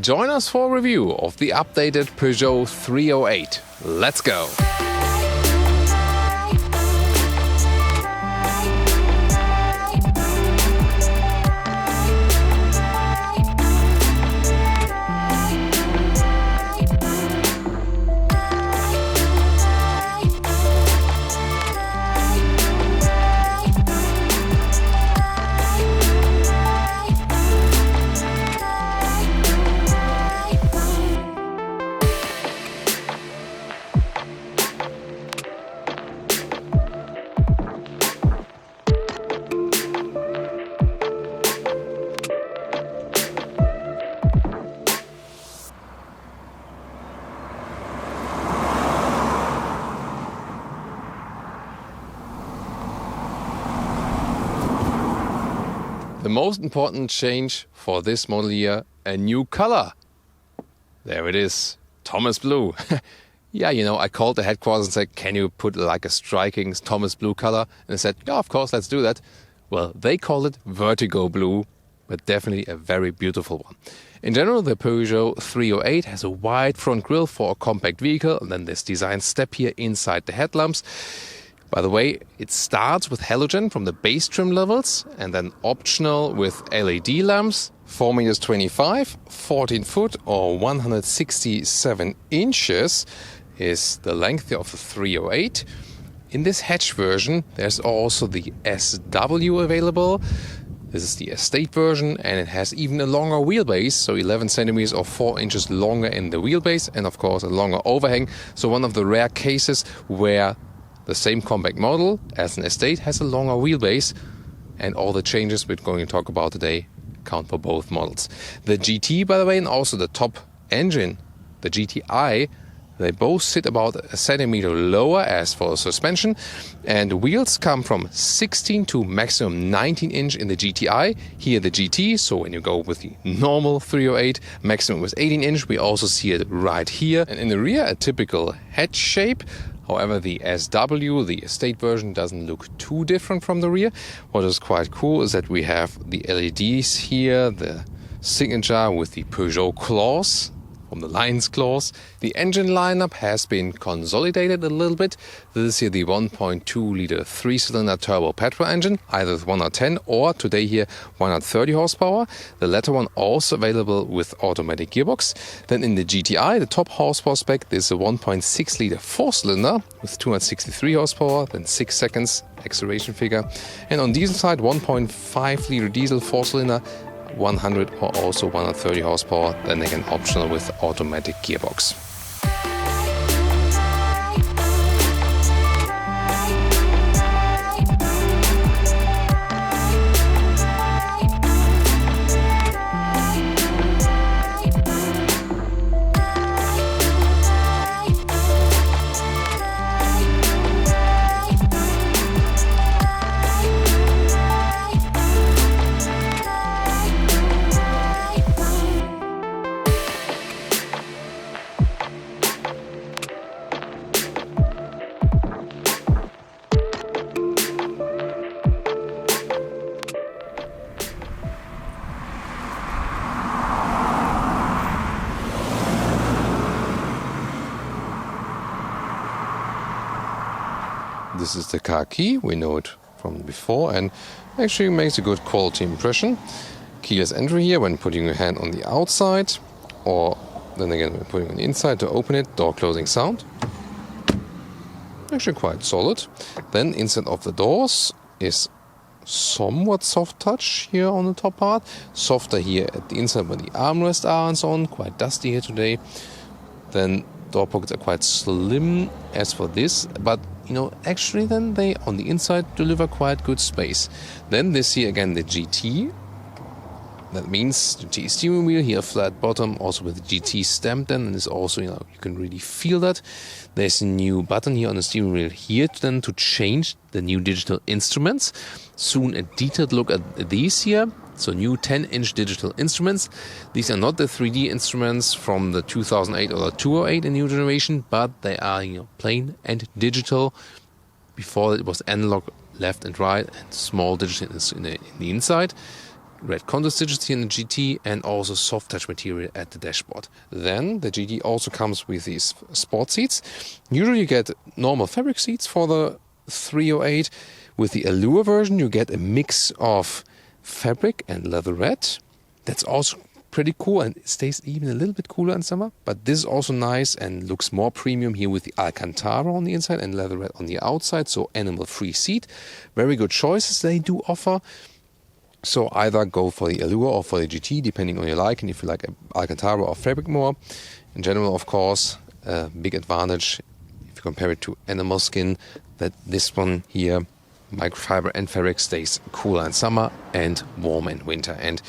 Join us for a review of the updated Peugeot 308. Let's go! The most important change for this model year, a new color. There it is, Thomas Blue. Yeah, you know, I called the headquarters and said, can you put like a striking Thomas Blue color? And they said, yeah, of course, let's do that. Well, they call it Vertigo Blue, but definitely a very beautiful one. In general, the Peugeot 308 has a wide front grille for a compact vehicle, and then this design step here inside the headlamps. By the way, it starts with halogen from the base trim levels and then optional with LED lamps. 4.25 m, 14 foot or 167 inches is the length of the 308. In this hatch version, there's also the SW available. This is the estate version and it has even a longer wheelbase, so 11 centimeters or 4 inches longer in the wheelbase and of course a longer overhang. So one of the rare cases where the same compact model as an estate has a longer wheelbase, and all the changes we're going to talk about today count for both models. The GT, by the way, and also the top engine, the GTI, they both sit about a centimeter lower as for the suspension, and wheels come from 16 to maximum 19 inch in the GTI. Here the GT, so when you go with the normal 308, maximum was 18 inch. We also see it right here. And in the rear, a typical hatch shape. However, the SW, the estate version, doesn't look too different from the rear. What is quite cool is that we have the LEDs here, the signature with the Peugeot claws, from the Lions claws. The engine lineup has been consolidated a little bit. This is here the 1.2 liter 3-cylinder turbo petrol engine, either with 110 or today here 130 horsepower. The latter one also available with automatic gearbox. Then in the GTI, the top horsepower spec, there's a 1.6 liter 4-cylinder with 263 horsepower, then 6 seconds acceleration figure. And on diesel side, 1.5 liter diesel 4-cylinder, 100 or also 130 horsepower, then again optional with automatic gearbox. This is the car key, we know it from before and actually makes a good quality impression. Keyless entry here when putting your hand on the outside, or then again when putting on the inside to open it, door closing sound. Actually quite solid. Then inside of the doors is somewhat soft touch here on the top part. Softer here at the inside where the armrests are and so on, quite dusty here today. Then door pockets are quite slim as for this, but you know, actually then they on the inside deliver quite good space. Then this here again the GT. That means GT steering wheel here, flat bottom, also with the GT stamp then, and it's also, you know, you can really feel that. There's a new button here on the steering wheel here then to change the new digital instruments. Soon a detailed look at these here. So new 10-inch digital instruments. These are not the 3D instruments from the 2008 or the 208 in new generation, but they are, you know, plain and digital. Before it was analog left and right and small digital in the inside. red contour stitches here in the GT and also soft touch material at the dashboard. Then the GT also comes with these sport seats. Usually you get normal fabric seats for the 308. With the Allure version you get a mix of fabric and leatherette. That's also pretty cool, and it stays even a little bit cooler in summer. But this is also nice and looks more premium here with the Alcantara on the inside and leatherette on the outside. So animal-free seat. Very good choices they do offer. So either go for the Allure or for the GT, depending on your liking. If you like Alcantara or fabric more. In general, of course, a big advantage if you compare it to animal skin, that this one here, microfiber and fabric, stays cooler in summer and warm in winter. And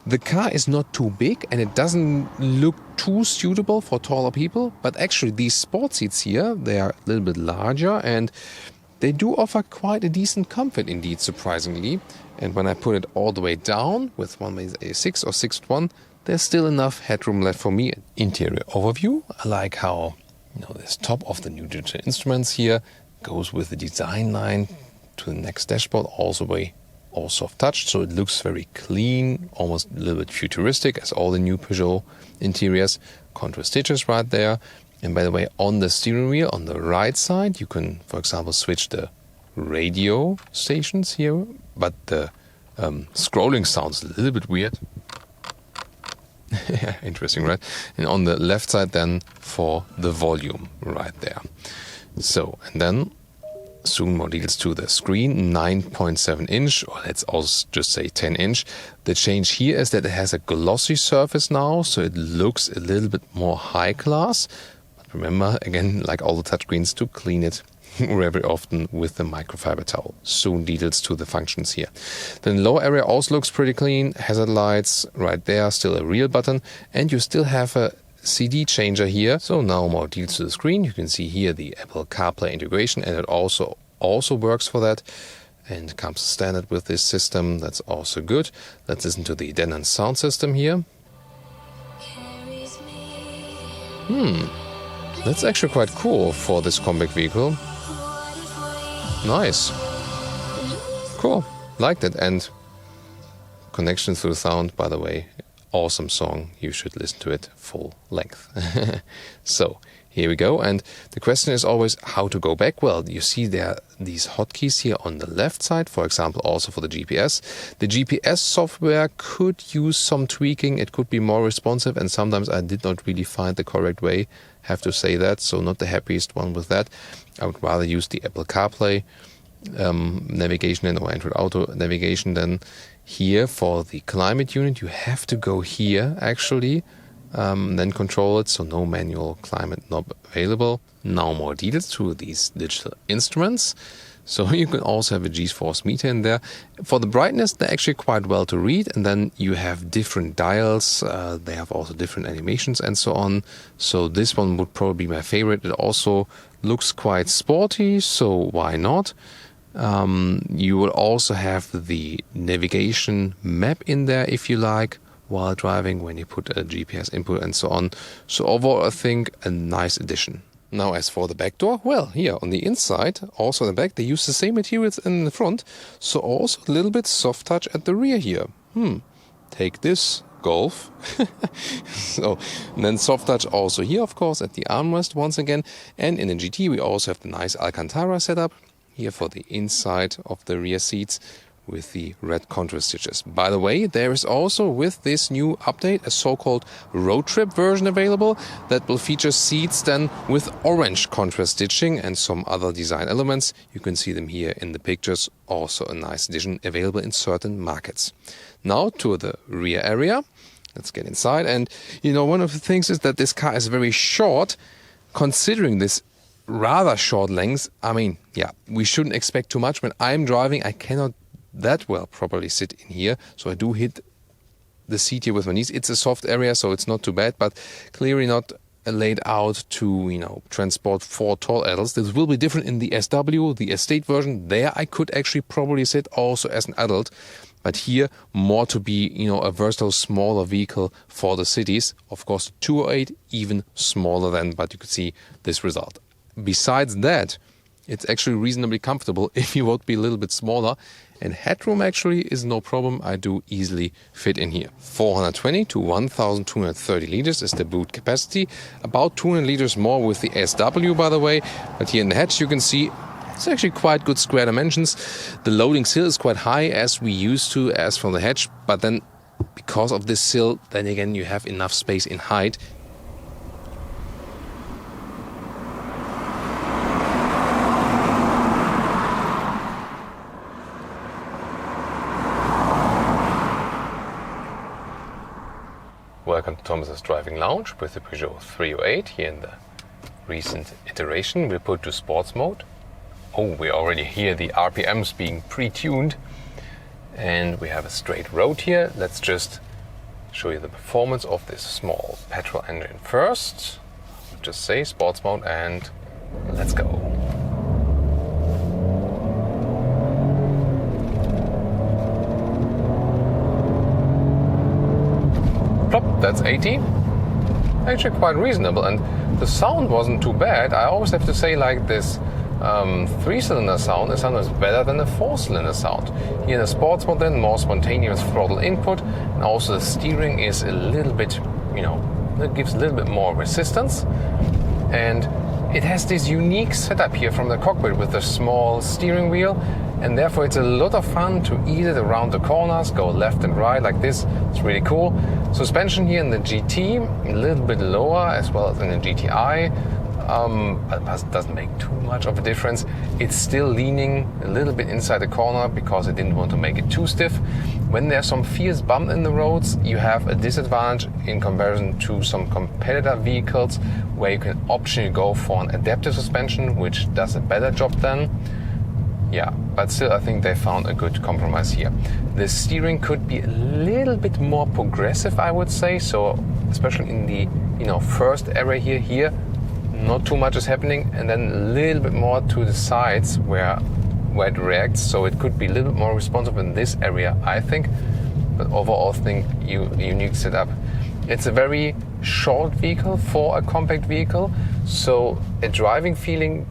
the car is not too big and it doesn't look too suitable for taller people, but actually these sport seats here, they are a little bit larger and they do offer quite a decent comfort indeed, surprisingly. And when I put it all the way down with one way a 6 or 6'1", there's still enough headroom left for me. Interior overview, I like how this top of the new digital instruments here goes with the design line to the next dashboard, all soft touch, so it looks very clean, almost a little bit futuristic as all the new Peugeot interiors. Contour stitches right there. And by the way, on the steering wheel on the right side you can, for example, switch the radio stations here, but the scrolling sounds a little bit weird. Interesting, right? And on the left side then for the volume right there. So, and then soon more details to the screen. 9.7 inch, or let's also just say 10 inch. The change here is that it has a glossy surface now, so it looks a little bit more high class. But remember, again, like all the touchscreens, to clean it very often with the microfiber towel. Soon details to the functions here. Then the lower area also looks pretty clean. Hazard lights right there, still a real button, and you still have a CD changer here. So now more details to the screen. You can see here the Apple CarPlay integration, and it also works for that and comes standard with this system. That's also good. Let's listen to the Denon sound system here. That's actually quite cool for this compact vehicle. Nice. Cool. Liked it. And connection through sound, by the way, awesome song. You should listen to it full length. So here we go. And the question is always how to go back. Well, you see there are these hotkeys here on the left side, for example, also for the GPS. The GPS software could use some tweaking. It could be more responsive, and sometimes I did not really find the correct way. Have to say that. So not the happiest one with that. I would rather use the Apple CarPlay navigation or Android Auto navigation than here. For the climate unit you have to go here actually, then control it, so no manual climate knob available. Now more details to these digital instruments. So you can also have a G-force meter in there. For the brightness, they're actually quite well to read, and then you have different dials. They have also different animations and so on. So this one would probably be my favorite. It also looks quite sporty, so why not? You will also have the navigation map in there if you like, while driving, when you put a GPS input and so on. So overall, I think a nice addition. Now as for the back door, well, here on the inside, also in the back, they use the same materials in the front, so also a little bit soft touch at the rear here. Take this, Golf. So, and then soft touch also here, of course, at the armrest once again. And in the GT we also have the nice Alcantara setup here for the inside of the rear seats, with the red contour stitches. By the way, there is also with this new update a so-called road trip version available that will feature seats then with orange contrast stitching and some other design elements. You can see them here in the pictures. Also a nice addition available in certain markets. Now to the rear area. Let's get inside. And one of the things is that this car is very short. Considering this rather short length, I mean, yeah, we shouldn't expect too much. When I'm driving, I cannot that well properly sit in here, so I do hit the seat here with my knees. It's a soft area, so it's not too bad, but clearly not laid out to transport 4 tall adults. This will be different in the SW, the estate version. There I could actually probably sit also as an adult, but here more to be a versatile smaller vehicle for the cities. Of course 208 even smaller than, but you could see this result. Besides that, it's actually reasonably comfortable if you would be a little bit smaller. And headroom actually is no problem. I do easily fit in here. 420 to 1,230 liters is the boot capacity. About 200 liters more with the SW, by the way. But here in the hatch you can see it's actually quite good square dimensions. The loading sill is quite high as we used to as from the hatch. But then because of this sill, then again you have enough space in height. Welcome to Thomas's Driving Lounge with the Peugeot 308. Here in the recent iteration we'll put to sports mode. Oh, we already hear the RPMs being pre-tuned. And we have a straight road here. Let's just show you the performance of this small petrol engine first. Just say sports mode and let's go. Plop, that's 80. Actually quite reasonable, and the sound wasn't too bad. I always have to say, like, this 3-cylinder sound is sometimes better than the 4-cylinder sound. Here in the sports mode then, more spontaneous throttle input, and also the steering is a little bit, it gives a little bit more resistance. And it has this unique setup here from the cockpit with the small steering wheel, and therefore it's a lot of fun to ease it around the corners, go left and right like this. It's really cool. Suspension here in the GT, a little bit lower as well as in the GTI. But doesn't make too much of a difference. It's still leaning a little bit inside the corner because I didn't want to make it too stiff. When there's some fierce bump in the roads, you have a disadvantage in comparison to some competitor vehicles where you can optionally go for an adaptive suspension, which does a better job then. Yeah, but still I think they found a good compromise here. The steering could be a little bit more progressive, I would say. So especially in the first area here, not too much is happening, and then a little bit more to the sides where it reacts. So it could be a little bit more responsive in this area, I think. But overall, I think unique setup. It's a very short vehicle for a compact vehicle, so a driving feeling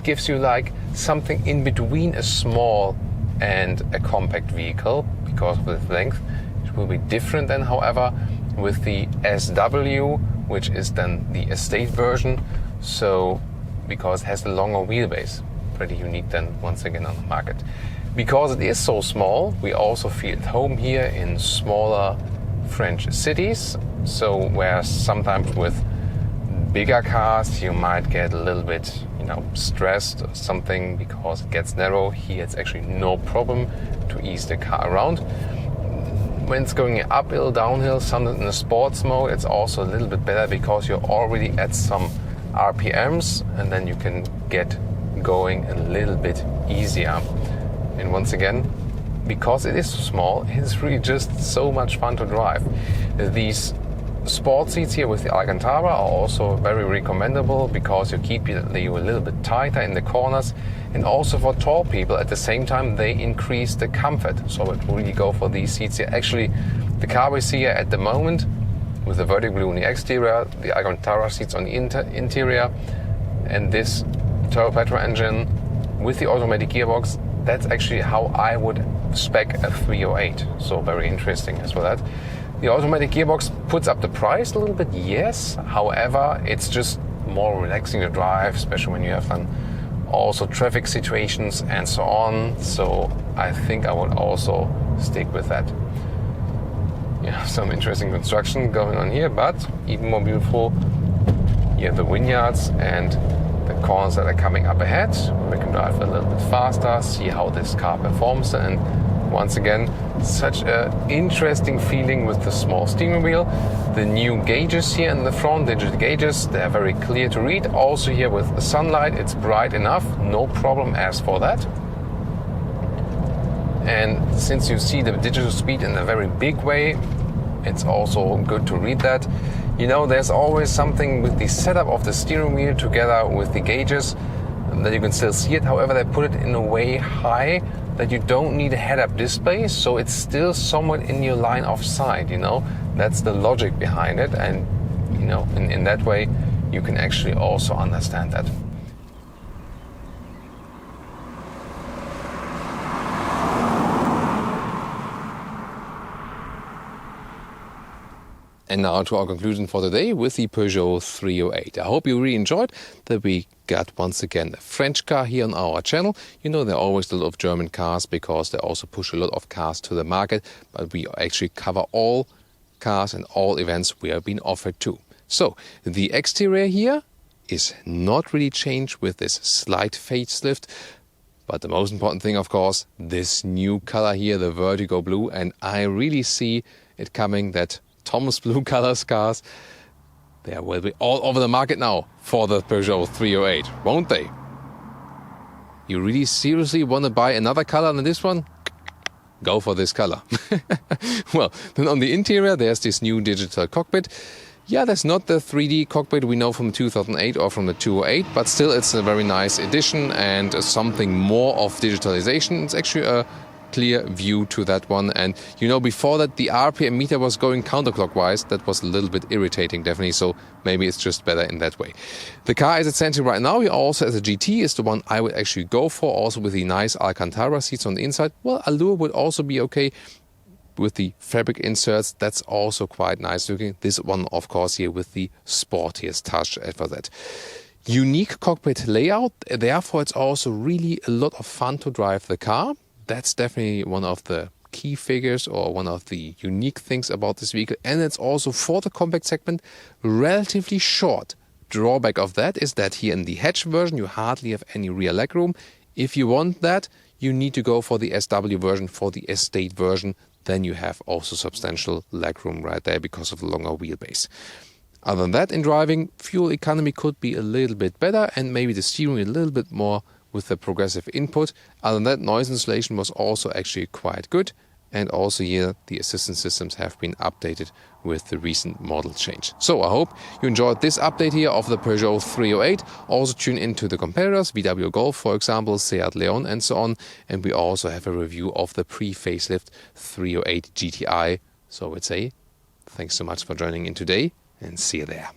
gives you like something in between a small and a compact vehicle because of its length. It will be different than, however, with the SW, which is then the estate version. So because it has a longer wheelbase, pretty unique then once again on the market. Because it is so small, we also feel at home here in smaller French cities. So where sometimes with bigger cars you might get a little bit stressed or something because it gets narrow. Here it's actually no problem to ease the car around. When it's going uphill, downhill, sometimes in the sports mode, it's also a little bit better because you're already at some RPMs and then you can get going a little bit easier. And once again, because it is so small, it's really just so much fun to drive. These sport seats here with the Alcantara are also very recommendable because you keep you a little bit tighter in the corners, and also for tall people at the same time they increase the comfort. So it really go for these seats here. Actually, the car we see here at the moment with the vertical blue on the exterior, the Alcantara seats on the interior, and this turbo petrol engine with the automatic gearbox, that's actually how I would spec a 308. So very interesting as well that. The automatic gearbox puts up the price a little bit, yes. However, it's just more relaxing to drive, especially when you have then also traffic situations and so on. So I think I would also stick with that. Yeah, some interesting construction going on here, but even more beautiful, you have the vineyards and the corners that are coming up ahead. We can drive a little bit faster, see how this car performs, and once again, such an interesting feeling with the small steering wheel. The new gauges here in the front, digital gauges, they're very clear to read. Also here with the sunlight, it's bright enough, no problem as for that. And since you see the digital speed in a very big way, it's also good to read that. There's always something with the setup of the steering wheel together with the gauges that you can still see it. However, they put it in a way high that you don't need a head-up display, so it's still somewhat in your line of sight. That's the logic behind it, and in that way you can actually also understand that. And now to our conclusion for today with the Peugeot 308. I hope you really enjoyed that we got once again a French car here on our channel. You know, there are always a lot of German cars because they also push a lot of cars to the market, but we actually cover all cars and all events we are being offered to. So the exterior here is not really changed with this slight facelift, but the most important thing, of course, this new color here, the vertigo blue, and I really see it coming that Thomas Blue colors cars, they will be all over the market now for the Peugeot 308, won't they? You really seriously want to buy another color than this one? Go for this color. Well, then on the interior, there's this new digital cockpit. Yeah, that's not the 3D cockpit we know from 2008 or from the 208, but still it's a very nice addition and something more of digitalization. It's actually a clear view to that one. And you know, before that the RPM meter was going counterclockwise. That was a little bit irritating, definitely, so maybe it's just better in that way. The car as it's standing right now, also as a GT, is the one I would actually go for, also with the nice Alcantara seats on the inside. Well, Allure would also be okay with the fabric inserts. That's also quite nice looking. This one, of course, here with the sportiest touch for that. Unique cockpit layout, therefore it's also really a lot of fun to drive the car. That's definitely one of the key figures or one of the unique things about this vehicle. And it's also, for the compact segment, relatively short. Drawback of that is that here in the hatch version you hardly have any rear legroom. If you want that, you need to go for the SW version, for the estate version. Then you have also substantial legroom right there because of the longer wheelbase. Other than that, in driving, fuel economy could be a little bit better and maybe the steering a little bit more with the progressive input. Other than that, noise insulation was also actually quite good. And also here, the assistance systems have been updated with the recent model change. So I hope you enjoyed this update here of the Peugeot 308. Also tune into the competitors, VW Golf, for example, Seat Leon, and so on. And we also have a review of the pre-facelift 308 GTI. So I would say, thanks so much for joining in today, and see you there.